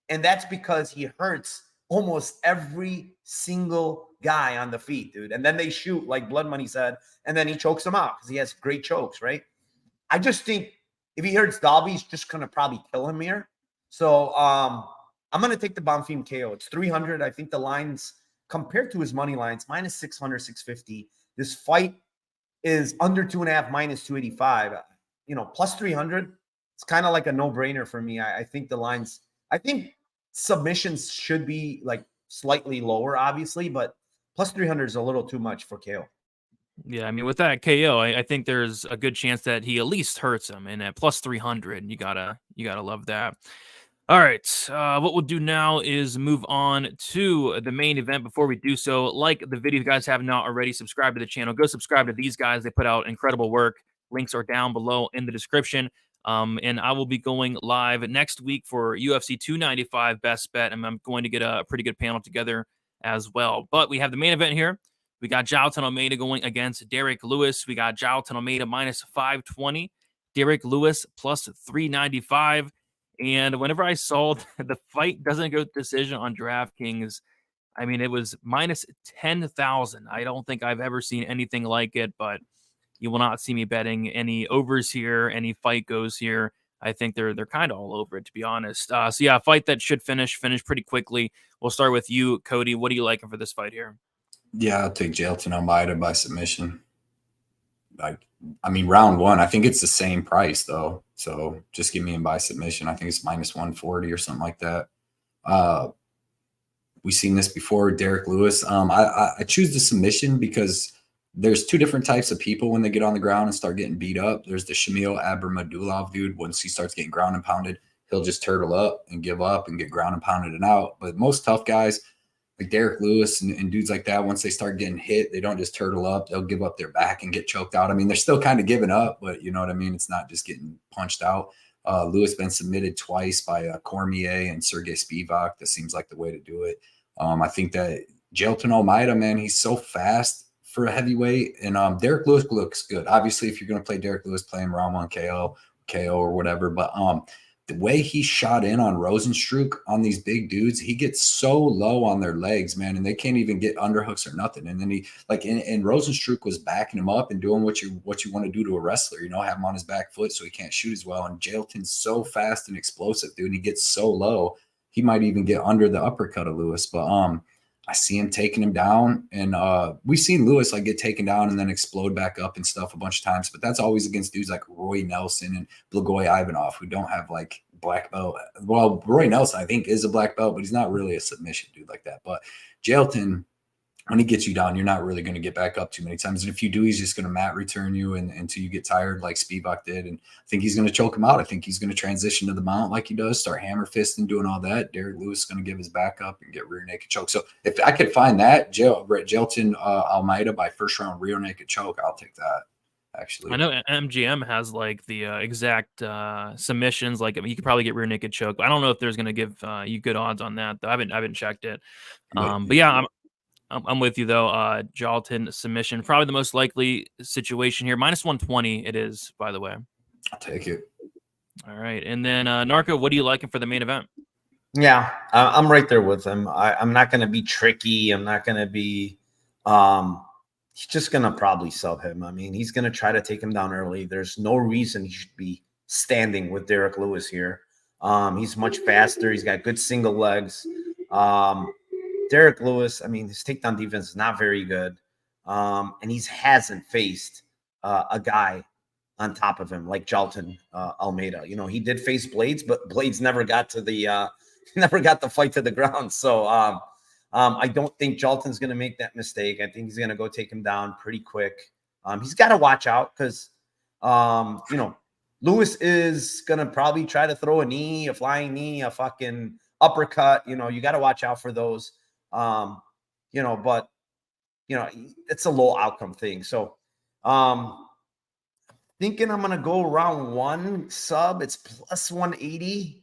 And that's because he hurts almost every single guy on the feet, dude. And then they shoot, like Blood Money said, and then he chokes them out because he has great chokes, right? I just think if he hurts Dalby, he's just going to probably kill him here. So I'm going to take the Bonfim KO. It's 300. I think the lines, compared to his money lines, minus 600, 650. This fight is under 2.5, minus 285. You know, plus 300. It's kind of like a no-brainer for me. I think the lines, I think submissions should be like slightly lower, obviously, but plus 300 is a little too much for KO. Yeah, I mean, with that KO, I think there's a good chance that he at least hurts him. And at plus 300, you gotta love that. All right, what we'll do now is move on to the main event. Before we do so, like the video, if you guys have not already, subscribe to the channel. Go subscribe to these guys. They put out incredible work. Links are down below in the description. And I will be going live next week for UFC 295 Best Bet, and I'm going to get a pretty good panel together as well. But we have the main event here. We got Jailton Almeida going against Derrick Lewis. We got Jailton Almeida minus 520, Derrick Lewis plus 395. And whenever I saw the fight doesn't go to decision on DraftKings, I mean, it was minus 10,000. I don't think I've ever seen anything like it, but you will not see me betting any overs here, any fight goes here. I think they're kind of all over it, to be honest. So yeah, a fight that should finish pretty quickly. We'll start with you, Cody. What are you liking for this fight here? Yeah, I'll take Jailton Almeida by submission. I mean, round one, I think it's the same price though. So just give me him by submission. I think it's minus 140 or something like that. We've seen this before, Derrick Lewis. I choose the submission because there's two different types of people when they get on the ground and start getting beat up. There's the Shamil Abramadulov dude. Once he starts getting ground and pounded, he'll just turtle up and give up and get ground and pounded and out. But most tough guys like Derrick Lewis and dudes like that, once they start getting hit, they don't just turtle up. They'll give up their back and get choked out. I mean, they're still kind of giving up, but you know what I mean? It's not just getting punched out. Lewis been submitted twice by Cormier and Sergey Spivak. That seems like the way to do it. I think that Jailton Almeida, man, he's so fast for a heavyweight. And Derrick Lewis looks good. Obviously, if you're going to play Derrick Lewis, play him round one KO or whatever. But the way he shot in on Rosenstruck on these big dudes, he gets so low on their legs, man, and they can't even get underhooks or nothing. And then he and Rosenstruck was backing him up and doing what you want to do to a wrestler, you know, have him on his back foot so he can't shoot as well. And Jailton's so fast and explosive, dude. And he gets so low, he might even get under the uppercut of Lewis. But I see him taking him down, and we've seen Lewis like get taken down and then explode back up and stuff a bunch of times, but that's always against dudes like Roy Nelson and Blagoy Ivanov, who don't have like black belt. Well, Roy Nelson, I think, is a black belt, but he's not really a submission dude like that. But Jailton, when he gets you down, you're not really going to get back up too many times. And if you do, he's just going to mat return you until you get tired like Spivak did. And I think he's going to choke him out. I think he's going to transition to the mount like he does, start hammer fisting, doing all that. Derrick Lewis is going to give his back up and get rear naked choke. So if I could find that, Jailton Almeida by first round rear naked choke, I'll take that. Actually, I know MGM has like the exact submissions. Like, I mean, you could probably get rear naked choke. But I don't know if there's going to give you good odds on that. Though. I haven't checked it. But yeah, I'm with you though. Jailton submission, probably the most likely situation here. Minus 120 it is, by the way. I'll take it. All right. And then Narco, what are you liking for the main event? Yeah, I'm right there with him. I'm not going to be tricky. I'm not going to be he's just going to probably sub him. I mean, he's going to try to take him down early. There's no reason he should be standing with Derrick Lewis here. He's much faster. He's got good single legs. Derrick Lewis, I mean, his takedown defense is not very good. And he hasn't faced a guy on top of him like Jailton Almeida. You know, he did face Blades, but Blades never got to the fight to the ground. So I don't think Jailton's going to make that mistake. I think he's going to go take him down pretty quick. He's got to watch out because, you know, Lewis is going to probably try to throw a knee, a flying knee, a fucking uppercut. You know, you got to watch out for those. You know, but, you know, it's a low outcome thing. So thinking I'm going to go round one sub. It's plus 180.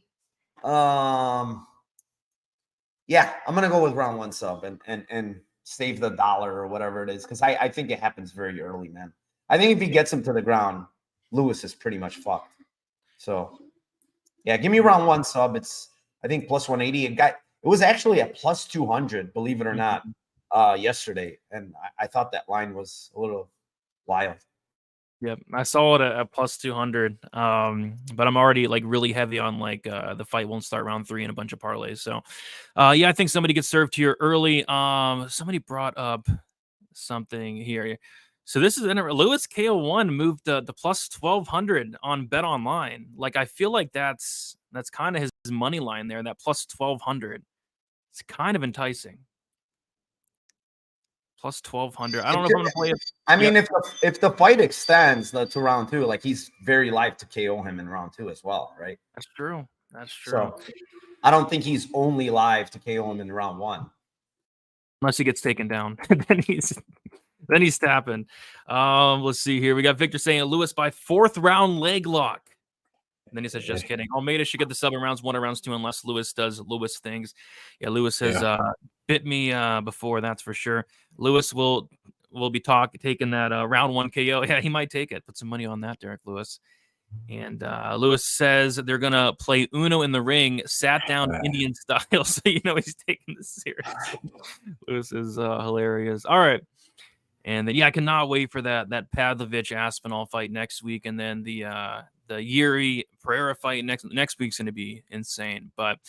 Yeah, I'm going to go with round one sub and save the dollar or whatever it is. Cause I think it happens very early, man. I think if he gets him to the ground, Lewis is pretty much fucked. So yeah, give me round one sub. It's, I think plus 180. It was actually at plus 200, believe it or not, yesterday. And I thought that line was a little wild. Yep, I saw it at plus 200, but I'm already like really heavy on like the fight won't start round 3 and a bunch of parlays. So, yeah, I think somebody gets served here early. Somebody brought up something here. So this is Lewis KO1 moved the plus 1200 on Bet Online. Like I feel like that's kind of his money line there. That plus 1200. It's kind of enticing. Plus 1200. I don't know if I'm gonna play it. I mean, if the fight extends to round 2, like he's very live to KO him in round 2 as well, right? That's true. That's true. So I don't think he's only live to KO him in round 1, unless he gets taken down. then he's tapping. Let's see here. We got Victor saying Lewis by 4th round leg lock. And then he says, just kidding. Almeida should get the sub in rounds 1 or rounds 2 unless Lewis does Lewis things. Yeah, Lewis has bit me before, that's for sure. Lewis will be taking that round 1 KO. Yeah, he might take it. Put some money on that, Derek Lewis. And Lewis says they're going to play Uno in the ring, sat down Indian style. So, he's taking this seriously. Lewis is hilarious. All right. And then, I cannot wait for that Pavlovich Aspinall fight next week. And then the Yuri Pereira fight next week's going to be insane. But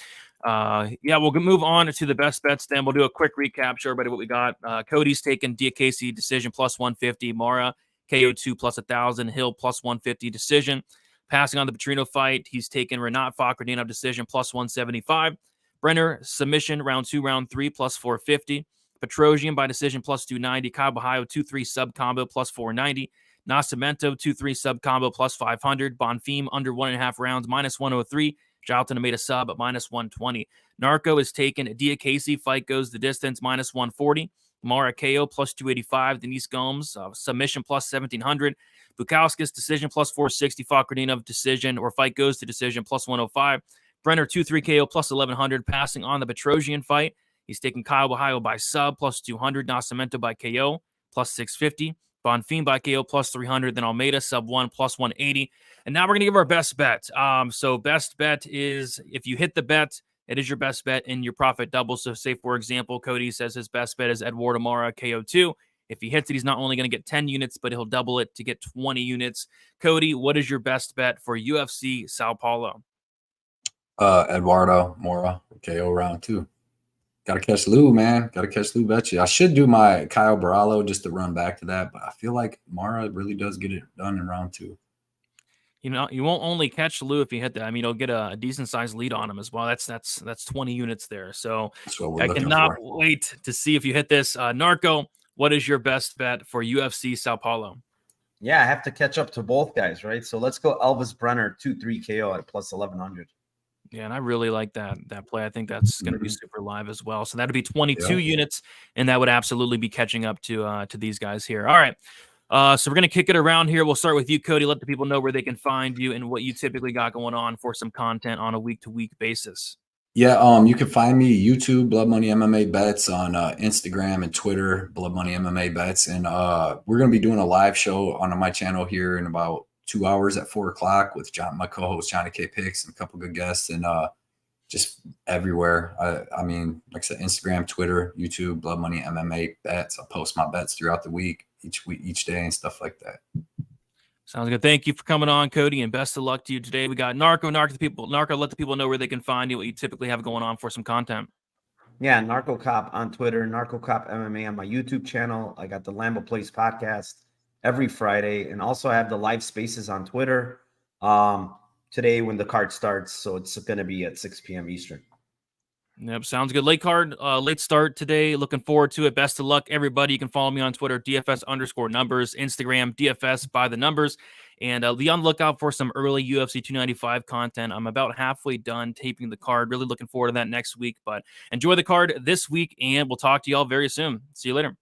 we'll move on to the best bets. Then we'll do a quick recap, show everybody what we got. Cody's taking Diakese decision plus 150, Mara KO2 plus 1,000, Hill plus 150 decision. Passing on the Petrino fight, he's taken Renat Fakhretdinov decision plus 175. Brener submission round 2, round 3 plus 450. Petrosian by decision plus 290. Caballero 2-3 sub combo plus 490. Nascimento 2-3 sub combo plus 500. Bonfim under 1.5 rounds minus 103. Jailton made a sub at minus 120. Narco is taken. Diakese fight goes the distance minus 140. Mara KO plus 285. Denise Gomes submission plus 1700. Bukauskas decision plus 460. Fakhretdinov decision or fight goes to decision plus 105. Brener 2-3 KO plus 1100. Passing on the Petrosian fight, he's taking Kyle Bahio by sub plus 200. Nascimento by KO plus 650. Bonfim by KO plus 300. Then Almeida sub 1 plus 180. And now we're going to give our best bet. So best bet is if you hit the bet, it is your best bet and your profit doubles. So say, for example, Cody says his best bet is Eduardo Mara KO2. If he hits it, he's not only going to get 10 units, but he'll double it to get 20 units. Cody, what is your best bet for UFC Sao Paulo? Eduardo Mora KO round 2. Got to catch Lou, man. Got to catch Lou Betcha. I should do my Kyle Barallo just to run back to that, but I feel like Mara really does get it done in round 2. You won't only catch Lou if you hit that. I mean, you'll get a decent sized lead on him as well. That's 20 units there. So I cannot wait to see if you hit this. Narco, what is your best bet for UFC Sao Paulo? Yeah, I have to catch up to both guys, right? So let's go Elvis Brener 2-3 KO at plus 1100. Yeah, and I really like that play. I think that's going to be super live as well. So that'd be 22 units, and that would absolutely be catching up to these guys here. All right. So we're going to kick it around here. We'll start with you, Cody. Let the people know where they can find you and what you typically got going on for some content on a week-to-week basis. Yeah, you can find me YouTube, Blood Money MMA Bets, on Instagram and Twitter, Blood Money MMA Bets. And we're going to be doing a live show on my channel here in about 2 hours at 4 o'clock with my co-host, Johnny K. Picks, and a couple good guests, and just everywhere. I mean, like I said, Instagram, Twitter, YouTube, Blood Money MMA Bets. I post my bets throughout the week, each day, and stuff like that. Sounds good. Thank you for coming on, Cody, and best of luck to you today. We got Narco. Narco, let the people know where they can find you, what you typically have going on for some content. Yeah, Narco Cop on Twitter, Narco Cop MMA on my YouTube channel. I got the Lambo Place podcast every Friday, and also I have the live spaces on Twitter today when the card starts. So it's going to be at 6 p.m. Eastern. Yep, sounds good. Late start today. Looking forward to it. Best of luck, everybody. You can follow me on Twitter, DFS_numbers, Instagram, DFS by the numbers, and be on the lookout for some early UFC 295 content. I'm about halfway done taping the card. Really looking forward to that next week, but enjoy the card this week, and we'll talk to y'all very soon. See you later.